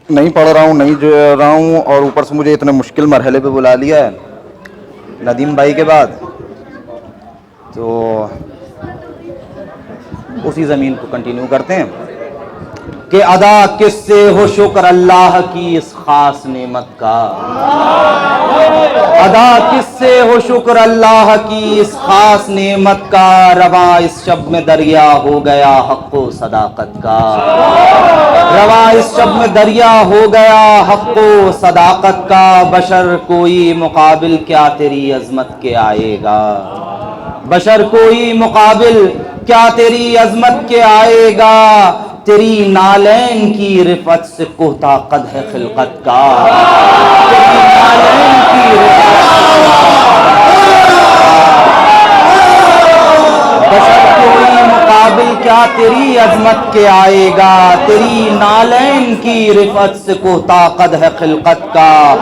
نہیں پڑھ رہا ہوں، نہیں جو رہا ہوں، اور اوپر سے مجھے اتنے مشکل مرحلے پہ بلا لیا ہے ندیم بھائی کے بعد، تو اسی زمین کو کنٹینیو کرتے ہیں کہ ادا کس سے ہو شکر اللہ کی اس خاص نعمت کا، ادا کس سے ہو شکر اللہ کی اس خاص نعمت کا، رواں اس شب میں دریا ہو گیا حق و صداقت کا، رواں اس شب میں دریا ہو گیا حق و صداقت کا، بشر کوئی مقابل کیا تیری عظمت کے آئے گا، بشر کوئی مقابل کیا تیری عظمت کے آئے گا، تیری نالین کی رفعت سے کوتا قد ہے خلقت کا، تیری نالین کی بشر کوئی مقابل کیا تیری عظمت کے آئے گا، تیری نالین کی رفعت سے کوتا قد ہے خلقت کا،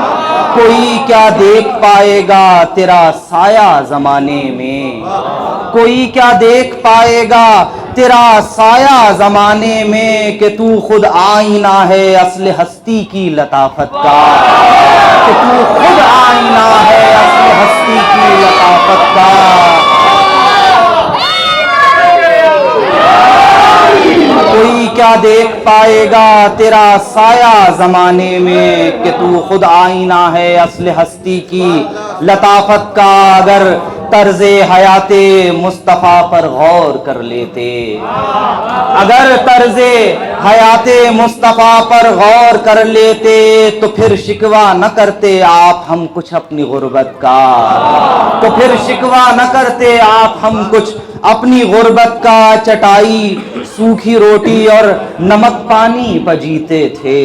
کوئی کیا دیکھ پائے گا تیرا سایہ زمانے میں، کوئی کیا دیکھ پائے گا تیرا سایہ زمانے میں، کہ تو خود آئینہ ہے اصل ہستی کی لطافت کا، کہ تو خود آئینہ ہے اصل ہستی کی لطافت کا، کوئی کیا دیکھ پائے گا تیرا سایہ زمانے میں، کہ تو خود آئینہ ہے اصل ہستی کی لطافت کا، اگر طرز حیات مصطفیٰ پر غور کر لیتے، اگر طرز حیات مصطفیٰ پر غور کر لیتے، تو پھر شکوہ نہ کرتے آپ ہم کچھ اپنی غربت کا، تو پھر شکوہ نہ کرتے آپ ہم کچھ اپنی غربت کا، چٹائی سوکھی روٹی اور نمک پانی پہ جیتے تھے،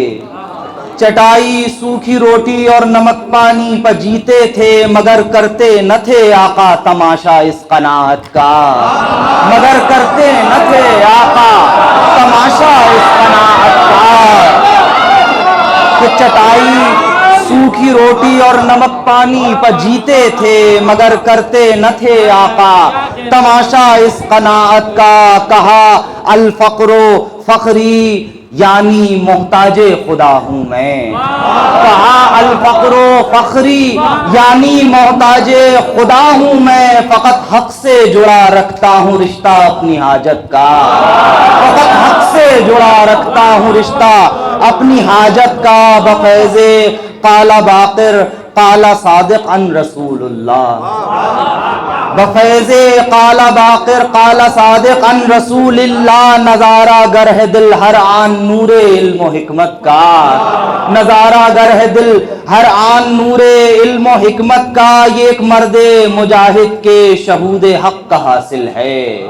چٹائی سوکھی روٹی اور نمک پانی پہ جیتے تھے، مگر کرتے نہ تھے آقا تماشا اس قناعت کا، مگر کرتے نہ تھے آقا تماشا اس قناعت کا، کہ چٹائی سوکھی روٹی اور نمک پانی پہ جیتے تھے، مگر کرتے نہ تھے آقا تماشا اس قناعت کا، کہا الفقر فخری یعنی محتاج خدا ہوں میں، کہا الفقر فخری یعنی محتاج خدا ہوں میں، فقط حق سے جڑا رکھتا ہوں رشتہ اپنی حاجت کا، فقط حق سے جڑا رکھتا ہوں رشتہ اپنی حاجت کا، بفیض قال باقر قال صادق عن رسول اللہ، بفیض قال باقر قال صادق عن رسول اللہ، نظارہ گر ہے دل ہر آن نور علم و حکمت کا، نظارہ گر ہے دل ہر آن نور علم و حکمت کا، یہ ایک مرد مجاہد کے شہود حق کا حاصل ہے،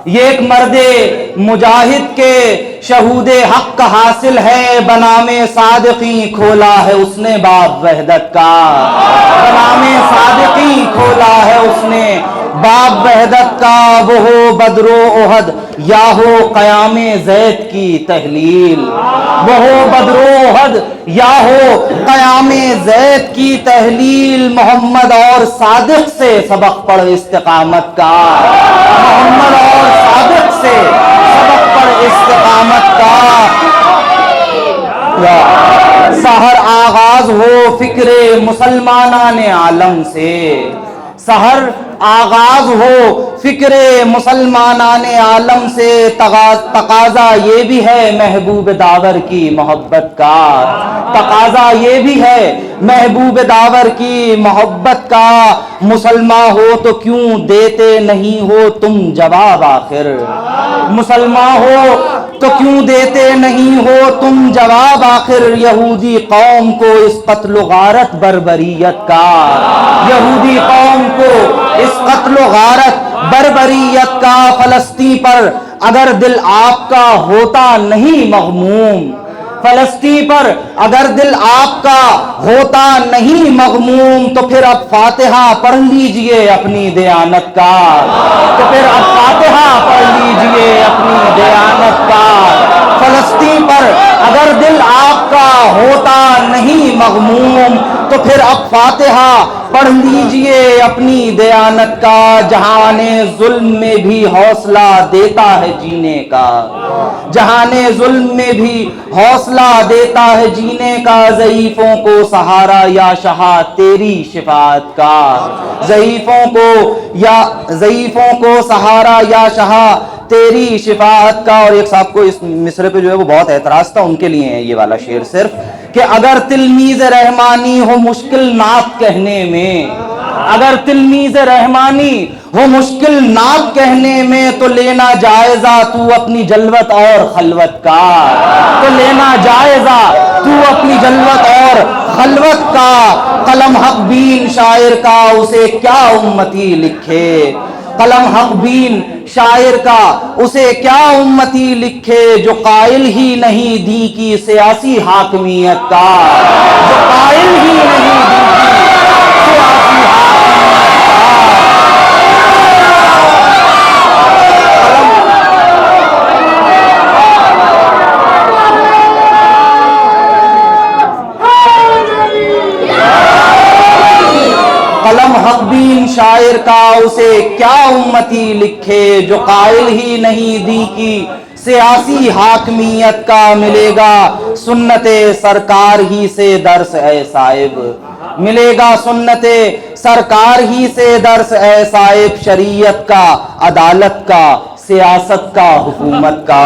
یہ ایک مرد مجاہد کے شہود حق کا حاصل ہے، بنام صادقی کھولا ہے اس نے باب وحدت کا، بنام صادقی کھولا ہے اس نے باب وحدت کا، وہ ہو بدر و احد یا ہو قیام زید کی تحلیل، وہ ہو بدر و احد یا ہو قیام زید کی تحلیل، محمد اور صادق سے سبق پڑھ استقامت کا، محمد اور صادق سے سبق پڑھ استقامت کا، سحر آغاز ہو فکر مسلمانان عالم سے، سحر آغاز ہو فکر مسلمانان عالم سے، تقاضا یہ بھی ہے محبوب داور کی محبت کا، تقاضا یہ بھی ہے محبوب داور کی محبت کا، مسلمان ہو تو کیوں دیتے نہیں ہو تم جواب آخر، مسلمان ہو تو کیوں دیتے نہیں ہو تم جواب آخر، یہودی قوم کو اس قتل و غارت بربریت کا، یہودی قوم کو اس قتل و غارت بربریت کا، فلسطین پر اگر دل آپ کا ہوتا نہیں مغموم، فلسطین پر اگر دل آپ کا ہوتا نہیں مغموم، تو پھر اب فاتحہ پڑھ لیجئے اپنی دیانت کا، تو پھر اب فاتحہ پڑھ لیجئے اپنی دیانت کا، فلسطین پر اگر دل آپ کا ہوتا نہیں مغموم، تو پھر اب فاتحہ پڑھ لیجئے اپنی دیانت کا، جہان ظلم میں بھی حوصلہ دیتا ہے جینے کا، جہان ظلم میں بھی حوصلہ دیتا ہے جینے کا، ضعیفوں کو سہارا یا شہا تیری شفاعت کا، ضعیفوں کو سہارا یا شہا تیری شفاعت کا۔ اور ایک صاحب کو اس مصرے پہ جو ہے وہ بہت اعتراض تھا، ان کے لیے ہے یہ والا شعر صرف، کہ اگر تلمیذ رحمانی ہو مشکل نعت کہنے میں، اگر تلمیذ رحمانی ہو مشکل نعت کہنے میں، تو لینا جائزہ تو اپنی جلوت اور خلوت کا، تو لینا جائزہ تو اپنی جلوت اور خلوت کا۔ قلم حق بین شاعر کا اسے کیا امتی لکھے، قلم حق بین شاعر کا اسے کیا امتی لکھے، جو قائل ہی نہیں دی کی سیاسی حاکمیت کا، جو قائل ہی نہیں دی کی سیاسی حاکمیت قلم حق بین شاعر کا اسے کیا امتی لکھے، جو قائل ہی نہیں دی کی سیاسی حاکمیت کا، ملے گا سنت سرکار ہی سے درس اے صاحب، ملے گا سنت سرکار ہی سے درس اے صاحب، شریعت کا، عدالت کا، سیاست کا، حکومت کا۔